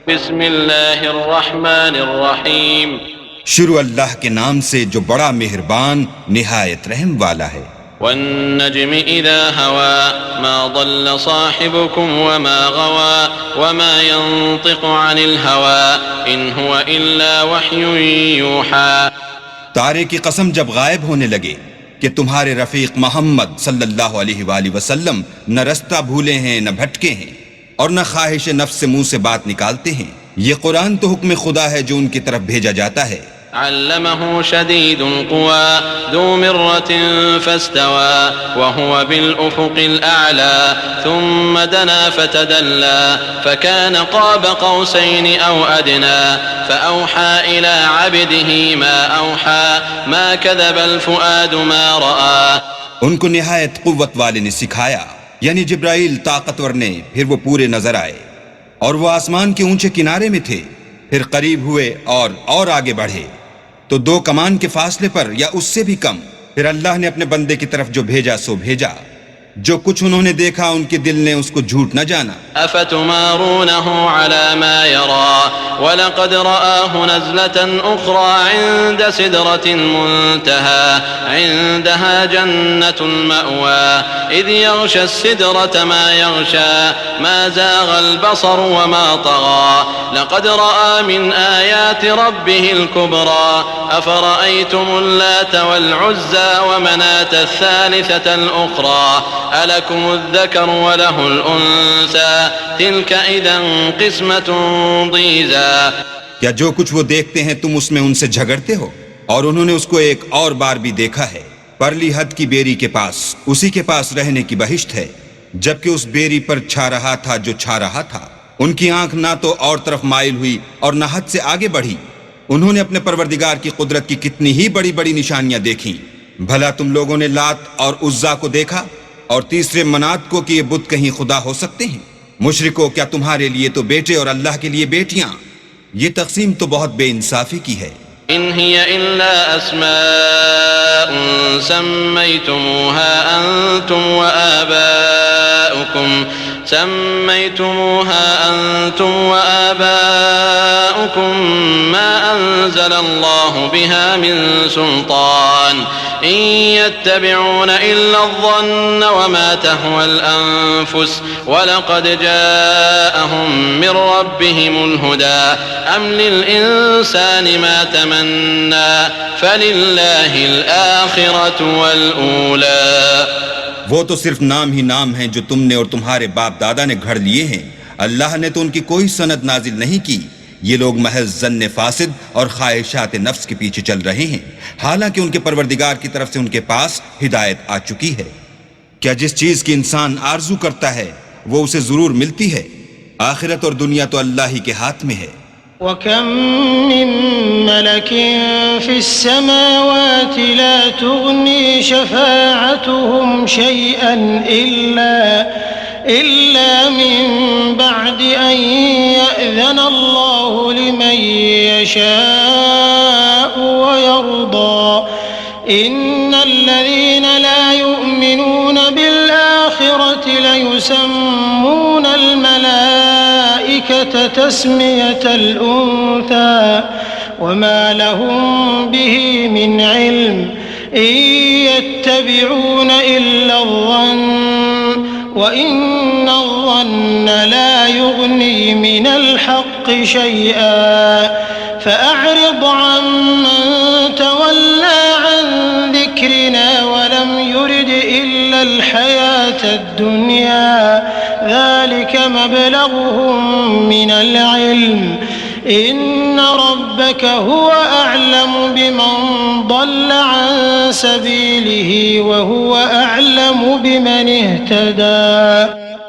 بسم اللہ الرحمن الرحیم شروع اللہ کے نام سے جو بڑا مہربان نہایت رحم والا ہے۔ والنجم اذا هوى ما ضل صاحبكم وما غوى وما ينطق عن الهوى ان هو الا وحي يوحى۔ تارے کی قسم جب غائب ہونے لگے کہ تمہارے رفیق محمد صلی اللہ علیہ وآلہ وسلم نہ رستہ بھولے ہیں نہ بھٹکے ہیں اور نہ خواہش نفس سے منہ سے بات نکالتے ہیں، یہ قرآن تو حکم خدا ہے جو ان کی طرف بھیجا جاتا ہے۔ علمه شدید القوى ذو مرة فاستوى وهو بالأفق الأعلى ثم دنا فتدلى فكان قاب قوسين أو أدنى فأوحى إلى عبده ما أوحى ما كذب الفؤاد ما رأى۔ ان کو نہایت قوت والے نے سکھایا، یعنی جبرائیل طاقتور نے، پھر وہ پورے نظر آئے اور وہ آسمان کے اونچے کنارے میں تھے، پھر قریب ہوئے اور آگے بڑھے تو 2 کمان کے فاصلے پر یا اس سے بھی کم، پھر اللہ نے اپنے بندے کی طرف جو بھیجا سو بھیجا، جو کچھ انہوں نے دیکھا ان کے دل نے اس کو جھوٹ نہ جانا۔ افتمارونه على ما يرى ولقد رآه نزلة أخرى عند سدرة المنتهى عندها جنة المأوى إذ يغشى السدرة ما يغشى ما زاغ البصر وما طغى لقد رأى من آيات ربه الكبرى أفرأيتم اللات والعزى ومناة الثالثة الأخرى ألكم الذكر وله الأنثى تلك إذا قسمة ضيزى۔ کیا جو کچھ وہ دیکھتے ہیں تم اس میں ان سے جھگڑتے ہو؟ اور انہوں نے اس کو ایک اور بار بھی دیکھا ہے، پرلی حد کی بیری کے پاس، اسی کے پاس رہنے کی بہشت ہے، جبکہ اس بیری پر چھا رہا تھا جو چھا رہا تھا۔ ان کی آنکھ نہ تو اور طرف مائل ہوئی اور نہ حد سے آگے بڑھی۔ انہوں نے اپنے پروردگار کی قدرت کی کتنی ہی بڑی بڑی نشانیاں دیکھیں۔ بھلا تم لوگوں نے لات اور عزا کو دیکھا اور تیسرے منات کو کہ یہ بت کہیں خدا ہو سکتے ہیں؟ مشرکو، کیا تمہارے لیے تو بیٹے اور اللہ کے لیے بیٹیاں؟ یہ تقسیم تو بہت بے انصافی کی ہے۔ إن هي إلا أسماء سميتموها أنتم وآباؤكم ما أنزل الله بها من سلطان إن يتبعون إلا الظن وما تهوى الأنفس ولقد جاءهم من ربهم الهدى أم للإنسان ما تمنى فلله الآخرة والأولى۔ وہ تو صرف نام ہی نام ہیں جو تم نے اور تمہارے باپ دادا نے گھڑ لیے ہیں، اللہ نے تو ان کی کوئی سند نازل نہیں کی۔ یہ لوگ محض ظن فاسد اور خواہشات نفس کے پیچھے چل رہے ہیں، حالانکہ ان کے پروردگار کی طرف سے ان کے پاس ہدایت آ چکی ہے۔ کیا جس چیز کی انسان آرزو کرتا ہے وہ اسے ضرور ملتی ہے؟ آخرت اور دنیا تو اللہ ہی کے ہاتھ میں ہے۔ وَكَم مِّن مَّلَكٍ فِي السَّمَاوَاتِ لَا تُغْنِي شَفَاعَتُهُمْ شَيْئًا إِلَّا مِن بَعْدِ أَن يَأْذَنَ اللَّهُ لِمَن يَشَاءُ وَيَرْضَىٰ إِنَّ الَّذِينَ لَا يُؤْمِنُونَ بِالْآخِرَةِ لَيُسَمُّونَ الْمَلَائِكَةَ تَسْمِيَةَ الْأُنثَىٰ وَمَا لَهُم بِهِ مِنْ عِلْمٍ إِن يَتَّبِعُونَ إِلَّا الظَّنَّ وَإِنَّ الظَّنَّ لَا يُغْنِي مِنَ الْحَقِّ شَيْئًا فَأَعْرِضْ عَمَّن تَوَلَّىٰ عَن ذِكْرِنَا وَلَمْ يُرِدْ إِلَّا الْحَيَاةَ الدُّنْيَا ذَلِكَ مَبْلَغُهُم مِّنَ الْعِلْمِ إِنَّ رَبَّكَ هُوَ أَعْلَمُ بِمَن ضَلَّ عَن سَبِيلِهِ وَهُوَ أَعْلَمُ بِمَنِ اهْتَدَىٰ۔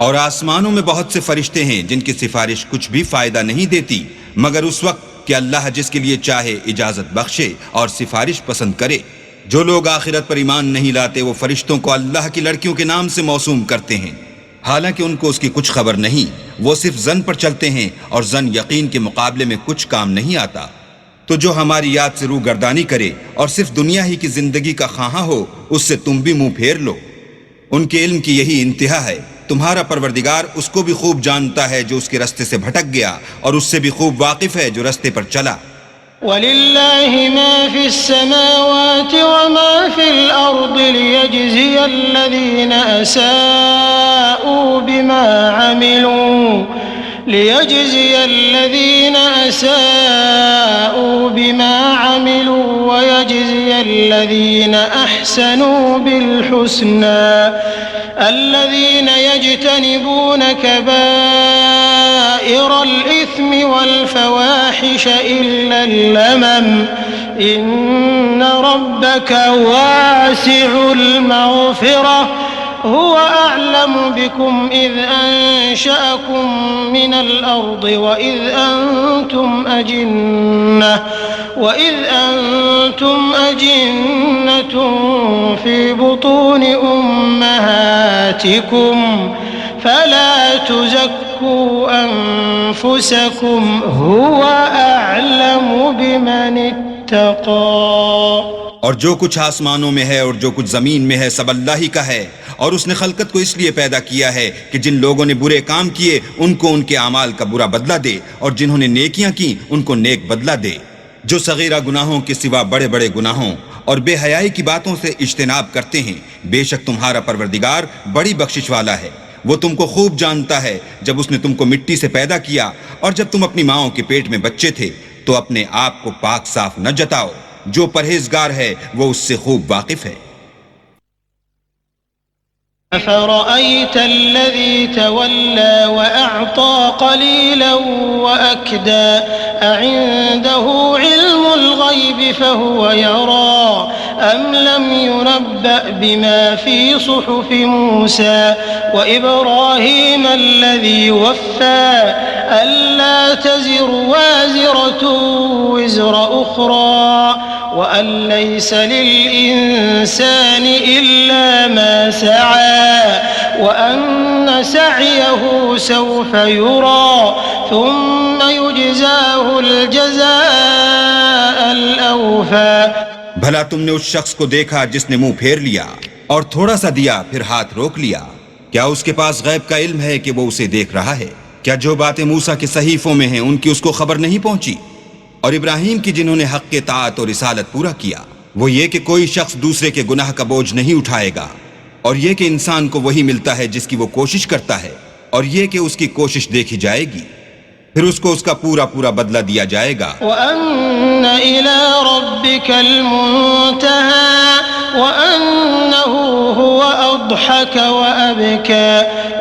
اور آسمانوں میں بہت سے فرشتے ہیں جن کی سفارش کچھ بھی فائدہ نہیں دیتی مگر اس وقت کہ اللہ جس کے لیے چاہے اجازت بخشے اور سفارش پسند کرے۔ جو لوگ آخرت پر ایمان نہیں لاتے وہ فرشتوں کو اللہ کی لڑکیوں کے نام سے موسوم کرتے ہیں، حالانکہ ان کو اس کی کچھ خبر نہیں، وہ صرف ظن پر چلتے ہیں اور ظن یقین کے مقابلے میں کچھ کام نہیں آتا۔ تو جو ہماری یاد سے روح گردانی کرے اور صرف دنیا ہی کی زندگی کا خواہاں ہو، اس سے تم بھی منہ پھیر لو۔ ان کے علم کی یہی انتہا ہے تمہارا پروردگار اس کو بھی خوب جانتا ہے جو اس کے رستے سے بھٹک گیا، اور اس سے بھی خوب واقف ہے جو رستے پر چلا۔ وَلِلَّهِ مَا فِي السَّمَاوَاتِ وَمَا فِي الْأَرْضِ لِيَجْزِيَ الَّذِينَ أَسَاءُوا بِمَا عَمِلُوا وَيَجْزِيَ الَّذِينَ أَحْسَنُوا بِالْحُسْنَى الَّذِينَ يَجْتَنِبُونَ كَبَائِرَ الْإِثْمِ وَالْفَوَاحِشَ إِلَّا اللَّمَمَ إِنَّ رَبَّكَ وَاسِعُ الْمَغْفِرَةِ هو أعلم بكم إذ أنشأكم من الأرض وإذ أنتم أجنة في بطون أمهاتكم فلا تزكوا أنفسكم هو أعلم بمن اتقى۔ اور جو کچھ آسمانوں میں ہے اور جو کچھ زمین میں ہے سب اللہ ہی کا ہے، اور اس نے خلقت کو اس لیے پیدا کیا ہے کہ جن لوگوں نے برے کام کیے ان کو ان کے اعمال کا برا بدلہ دے، اور جنہوں نے نیکیاں کی ان کو نیک بدلہ دے۔ جو صغیرہ گناہوں کے سوا بڑے بڑے گناہوں اور بے حیائی کی باتوں سے اجتناب کرتے ہیں، بے شک تمہارا پروردگار بڑی بخشش والا ہے۔ وہ تم کو خوب جانتا ہے جب اس نے تم کو مٹی سے پیدا کیا، اور جب تم اپنی ماؤں کے پیٹ میں بچے تھے تو اپنے آپ کو پاک صاف نہ جتاؤ۔ جو پرہیزگار ہے وہ اس سے خوب واقف ہے۔ أَفَرَأَيْتَ الَّذِي تَوَلَّى وَأَعْطَى قَلِيلًا وَأَكْدَى أَعِندَهُ عِلْمُ الْغَيْبِ فَهُوَ يَرَى أَمْ لَمْ يُنَبَّأْ بِمَا فِي صُحُفِ مُوسَى وَإِبْرَاهِيمَ الَّذِي وَفَّى أَلَّا تَزِرُ وَازِرَةٌ وِزْرَ أُخْرَى وَأَن لَّيْسَ لِلْإِنسَانِ إِلَّا مَا سَعَى وَأَنَّ سَعْيَهُ سَوْفَ يُرَى ثُمَّ يُجْزَاهُ الْجَزَاءَ الْأَوْفَى۔ بھلا تم نے اس شخص کو دیکھا جس نے منہ پھیر لیا اور تھوڑا سا دیا پھر ہاتھ روک لیا؟ کیا اس کے پاس غیب کا علم ہے کہ وہ اسے دیکھ رہا ہے؟ کیا جو باتیں موسیٰ کے صحیفوں میں ہیں ان کی اس کو خبر نہیں پہنچی؟ اور ابراہیم کی جنہوں نے حق کے طاعت اور رسالت پورا کیا، وہ یہ کہ کوئی شخص دوسرے کے گناہ کا بوجھ نہیں اٹھائے گا، اور یہ کہ انسان کو وہی ملتا ہے جس کی وہ کوشش کرتا ہے، اور یہ کہ اس کی کوشش دیکھی جائے گی، پھر اس کو اس کا پورا پورا بدلہ دیا جائے گا۔ وَأَنَّ إِلَىٰ رَبِّكَ الْمُنتَهَىٰ وَأَنَّهُ هُوَ أَضْحَكَ وَأَبْكَىٰ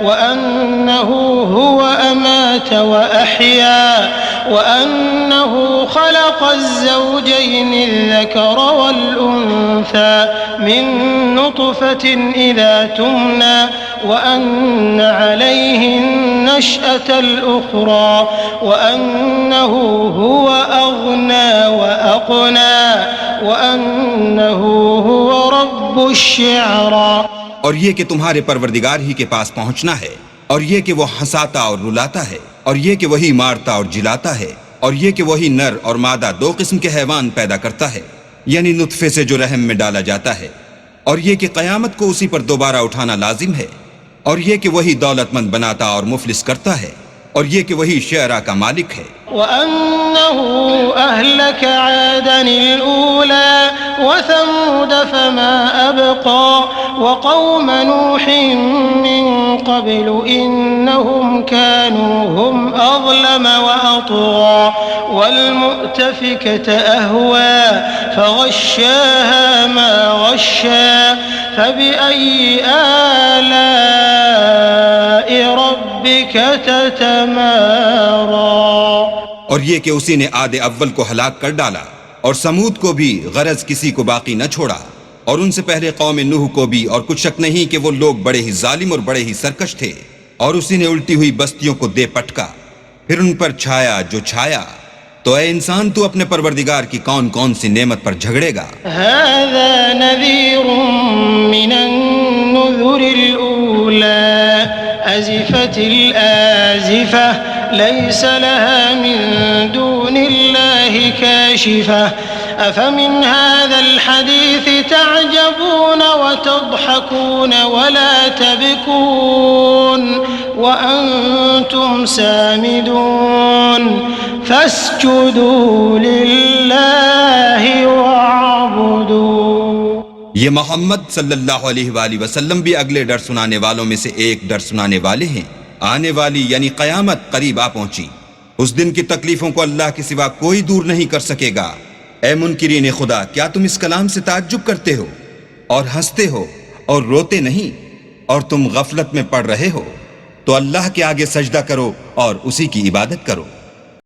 وَأَنَّهُ هُوَ أَمَاتَ وَأَحْيَا وَأَنَّهُ خَلَقَ الزَّوْجَيْنِ الذَّكَرَ وَالْأُنثَىٰ مِن نُّطْفَةٍ إِذَا تُمْنَىٰ وَأَنَّ عَلَيْهِ النَّشْأَةَ الْأُخْرَىٰ وَأَنَّهُ هُوَ أَغْنَىٰ وَأَقْنَىٰ وَأَنَّهُ هُوَ رَبُّ الشِّعْرَىٰ۔ اور یہ کہ تمہارے پروردگار ہی کے پاس پہنچنا ہے، اور یہ کہ وہ ہنساتا اور رلاتا ہے، اور یہ کہ وہی مارتا اور جلاتا ہے، اور یہ کہ وہی نر اور مادہ دو قسم کے حیوان پیدا کرتا ہے، یعنی نطفے سے جو رحم میں ڈالا جاتا ہے، اور یہ کہ قیامت کو اسی پر دوبارہ اٹھانا لازم ہے، اور یہ کہ وہی دولت مند بناتا اور مفلس کرتا ہے، اور یہ کہ وہی شعراء کا مالک ہے۔ وَأَنَّهُ أَهْلَكَ عَادًا الْأُولَىٰ وَثَمُودَ فَمَا أَبْقَىٰ وَقَوْمَ نُوحٍ مِّن قَبْلُ إِنَّهُمْ كَانُوا هُمْ أَظْلَمَ وَأَطْغَىٰ وَالْمُؤْتَفِكَةَ أَهْوَىٰ فَغَشَّاهَا مَا غَشَّىٰ فَبِأَيِّ آلَاءِ رَبِّكَ تَتَمَارَىٰ۔ اور یہ کہ اسی نے عاد اول کو ہلاک کر ڈالا، اور سمود کو بھی غرض کسی کو باقی نہ چھوڑا، اور ان سے پہلے قوم نوح کو بھی، اور کچھ شک نہیں کہ وہ لوگ بڑے ہی ظالم اور بڑے ہی سرکش تھے، اور اسی نے الٹی ہوئی بستیوں کو دے پٹکا، پھر ان پر چھایا جو چھایا۔ تو اے انسان تو اپنے پروردگار کی کون کون سی نعمت پر جھگڑے گا؟ هذا نذير من النذر الأولى أزفت الآزفة ليس لها من دون الله كاشفة أفمن هذا الحديث تعجبون وتضحكون ولا تبكون وأنتم سامدون فاسجدوا لله واعبدوا. یہ محمد صلی اللہ علیہ وآلہ وسلم بھی اگلے ڈر سنانے والوں میں سے ایک ڈر سنانے والے ہیں. آنے والی یعنی قیامت قریب آ پہنچی. اس دن کی تکلیفوں کو اللہ کے سوا کوئی دور نہیں کر سکے گا. اے منکرین خدا، کیا تم اس کلام سے تعجب کرتے ہو اور ہنستے ہو اور روتے نہیں اور تم غفلت میں پڑ رہے ہو؟ تو اللہ کے آگے سجدہ کرو اور اسی کی عبادت کرو.